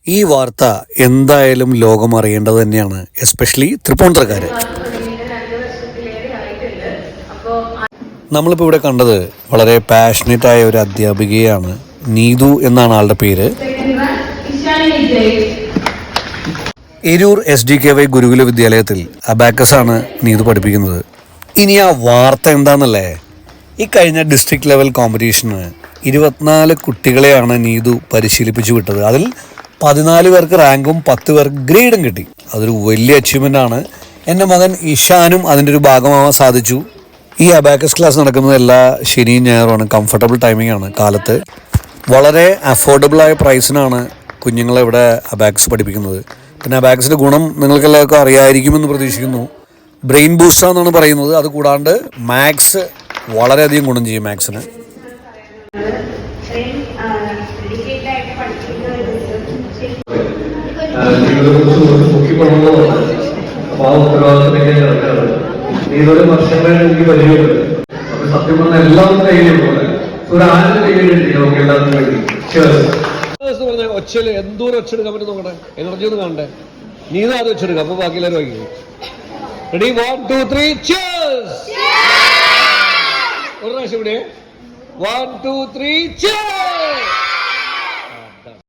ഈ വാർത്ത എന്തായാലും ലോകം അറിയേണ്ടത് തന്നെയാണ്, എസ്പെഷ്യലി തൃപ്പൂണിത്തുറക്കാര്. നമ്മളിപ്പോൾ ഇവിടെ കണ്ടത് വളരെ പാഷനേറ്റ് ആയ ഒരു അധ്യാപികയാണ്. നീതു എന്നാണ് ആളുടെ പേര്. എരൂർ SDKY ഗുരുകുല വിദ്യാലയത്തിൽ അബാക്കസ് ആണ് നീതു പഠിപ്പിക്കുന്നത്. ഇനി ആ വാർത്ത എന്താണെന്നല്ലേ, ഈ കഴിഞ്ഞ ഡിസ്ട്രിക്ട് ലെവൽ കോമ്പറ്റീഷന് 24 കുട്ടികളെയാണ് നീതു പരിശീലിപ്പിച്ചു വിട്ടത്. അതിൽ 14 പേർക്ക് റാങ്കും 10 പേർക്ക് ഗ്രേഡും കിട്ടി. അതൊരു വലിയ അച്ചീവ്മെൻ്റ് ആണ്. എൻ്റെ മകൻ ഇഷാനും അതിൻ്റെ ഒരു ഭാഗമാവാൻ സാധിച്ചു. ഈ അബാക്കസ് ക്ലാസ് നടക്കുന്നത് എല്ലാ ശനിയും ഞായറുമാണ്. കംഫർട്ടബിൾ ടൈമിംഗ് ആണ്. കാലത്ത് വളരെ അഫോർഡബിളായ പ്രൈസിനാണ് കുഞ്ഞുങ്ങളെ ഇവിടെ അബാക്കസ് പഠിപ്പിക്കുന്നത്. പിന്നെ അബാക്കസിൻ്റെ ഗുണം നിങ്ങൾക്കെല്ലാവർക്കും അറിയാമായിരിക്കുമെന്ന് പ്രതീക്ഷിക്കുന്നു. ബ്രെയിൻ ബൂസ്റ്റർ പറയുന്നത്. അത് കൂടാണ്ട് മാത്സ് വളരെയധികം ഗുണം ചെയ്യും മാത്സിന്. ഇതൊരു വർഷങ്ങൾ എനിക്ക് പരിചയമുണ്ട്. അപ്പൊ സത്യം പറഞ്ഞ എല്ലാം കയ്യിലും ഒരു ആദ്യം കയ്യിലുണ്ട് നമുക്ക് എല്ലാവർക്കും വേണ്ടി. പറഞ്ഞ ഒച്ചല് എന്തോരം ഒച്ചെടുക്കാൻ പറ്റും നോക്കട്ടെ, എനർജി ഒന്ന് കാണണ്ടേ. നീതാ അത് വെച്ചെടുക്കാം, അപ്പൊ ബാക്കി എല്ലാവരും വായിക്കും. Ready, 1 2 3 cheers. ഒരു പ്രാവശ്യം ഇവിടെ 1 2 3 cheers.